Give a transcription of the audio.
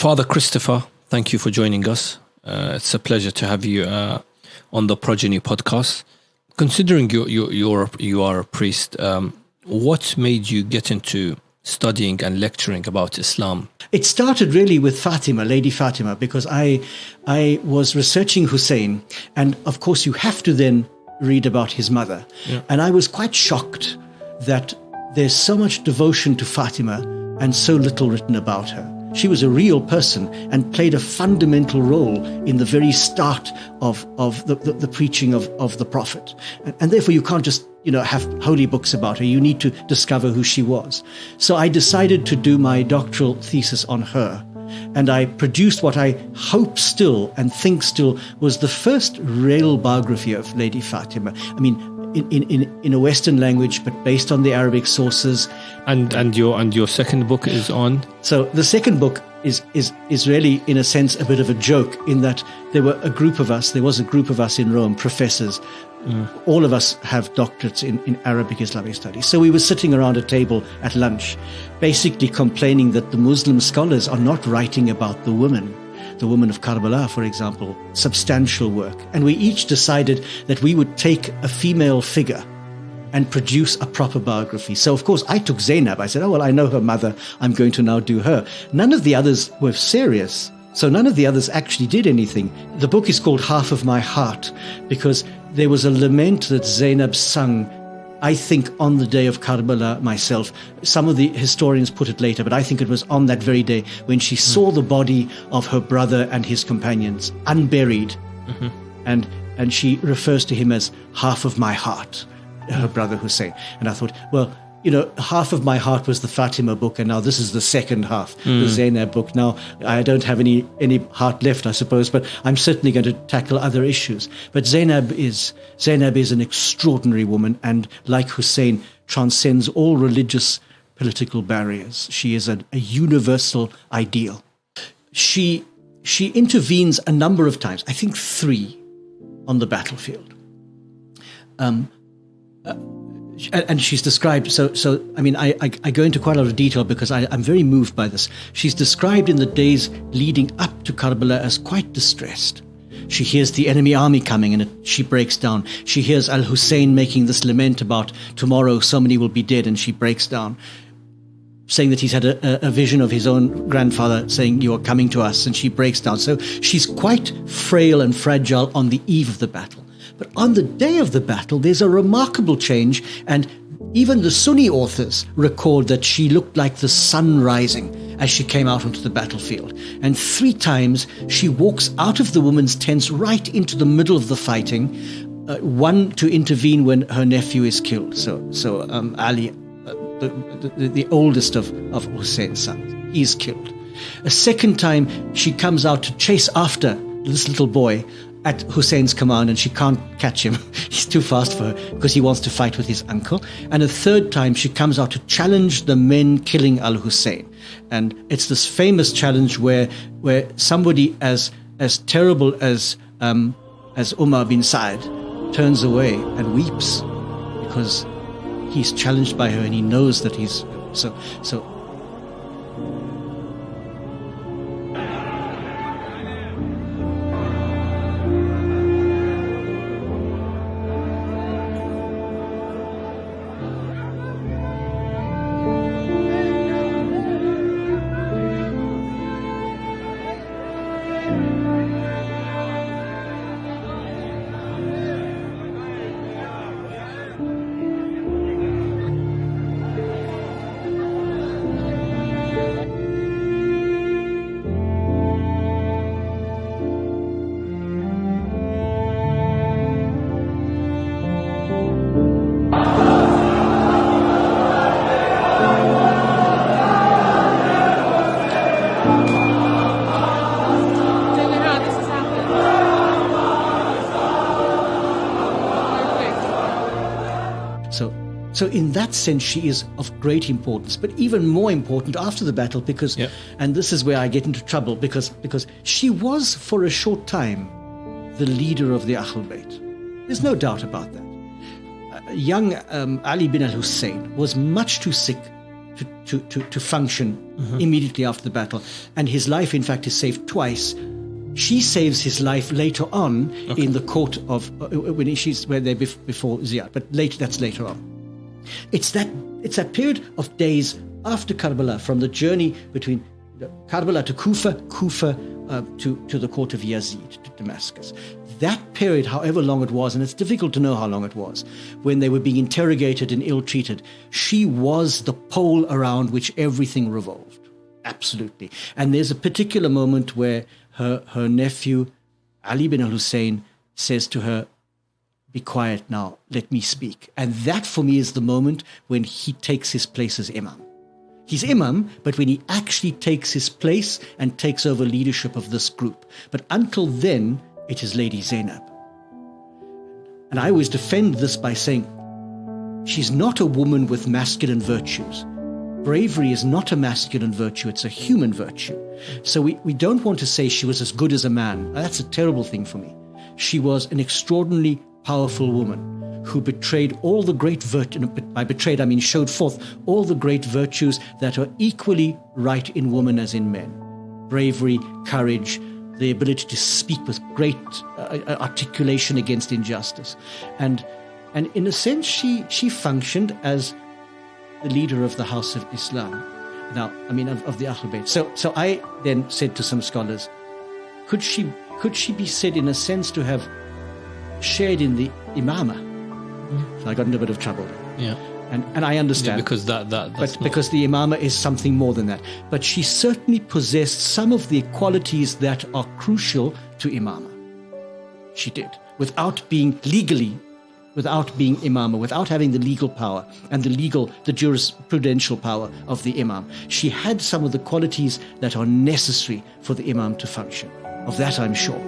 Father Christopher, thank you for joining us. It's a pleasure to have you on the Progeny podcast. Considering you are a priest, what made you get into studying and lecturing about Islam? It started really with Fatima, Lady Fatima, because I was researching Hussein, and of course you have to then read about his mother. Yeah. And I was quite shocked that there's so much devotion to Fatima and so little written about her. She was a real person and played a fundamental role in the very start of the preaching of the Prophet. And therefore you can't just have holy books about her. You need to discover who she was. So I decided to do my doctoral thesis on her. And I produced what I hope still and think still was the first real biography of Lady Fatima. I mean, in a Western language, but based on the Arabic sources. And your second book is on? So the second book is really, in a sense, a bit of a joke, in that there was a group of us in Rome, professors. All of us have doctorates in Arabic Islamic studies. So we were sitting around a table at lunch, basically complaining that the Muslim scholars are not writing about the women of Karbala, for example, substantial work. And we each decided that we would take a female figure and produce a proper biography. So, of course, I took Zainab. I said, oh, well, I know her mother. I'm going to now do her. None of the others were serious. So none of the others actually did anything. The book is called Half of My Heart because there was a lament that Zainab sung, I think, on the day of Karbala myself. Some of the historians put it later, but I think it was on that very day when she saw the body of her brother and his companions unburied. Mm-hmm. And she refers to him as half of my heart, her brother Hussein. And I thought, well, half of my heart was the Fatima book, and now this is the second half, the Zainab book. Now, I don't have any heart left, I suppose, but I'm certainly going to tackle other issues. But Zainab is an extraordinary woman, and like Hussein, transcends all religious, political barriers. She is a universal ideal. She intervenes a number of times, I think 3, on the battlefield. And she's described, so I mean, I go into quite a lot of detail because I'm very moved by this. She's described in the days leading up to Karbala as quite distressed. She hears the enemy army coming and she breaks down. She hears Al-Hussein making this lament about tomorrow so many will be dead, and she breaks down, saying that he's had a vision of his own grandfather saying, you are coming to us, and she breaks down. So she's quite frail and fragile on the eve of the battle. But on the day of the battle, there's a remarkable change, and even the Sunni authors record that she looked like the sun rising as she came out onto the battlefield. And 3 times she walks out of the women's tents right into the middle of the fighting, one to intervene when her nephew is killed. So Ali, the oldest of Hussein's sons, he's killed. A second time she comes out to chase after this little boy at Hussein's command, and she can't catch him. He's too fast for her because he wants to fight with his uncle. And a third time she comes out to challenge the men killing Al-Hussein. And it's this famous challenge where somebody as terrible as Umar bin Sa'd turns away and weeps because he's challenged by her and he knows that he's so. So in that sense, she is of great importance, but even more important after the battle because, and this is where I get into trouble, because she was for a short time the leader of the Ahl Bayt. There's no doubt about that. Young Ali bin al-Hussein was much too sick to function immediately after the battle. And his life, in fact, is saved twice. She saves his life later on in the court of where they're before Ziyad, but that's later on. It's that period of days after Karbala, from the journey between Karbala to Kufa to the court of Yazid, to Damascus. That period, however long it was, and it's difficult to know how long it was, when they were being interrogated and ill-treated, she was the pole around which everything revolved. Absolutely. And there's a particular moment where her nephew, Ali bin al-Hussein, says to her, "Be quiet now, let me speak." And that for me is the moment when he takes his place as imam. He's imam, but when he actually takes his place and takes over leadership of this group. But until then, it is Lady Zainab. And I always defend this by saying, she's not a woman with masculine virtues. Bravery is not a masculine virtue, it's a human virtue. So we don't want to say she was as good as a man. That's a terrible thing for me. She was an extraordinarily powerful woman who betrayed all the great virtues, by betrayed I mean showed forth all the great virtues that are equally right in women as in men. Bravery, courage, the ability to speak with great articulation against injustice. And in a sense, she functioned as the leader of the House of Islam. Now, I mean, of the Ahlul Bayt. So I then said to some scholars, could she be said in a sense to have shared in the imama? So I got in a bit of trouble. Yeah. And I understand. Yeah, because because the imama is something more than that. But she certainly possessed some of the qualities that are crucial to imama. She did. Without being imama, without having the legal power and the jurisprudential power of the imam. She had some of the qualities that are necessary for the imam to function. Of that I'm sure.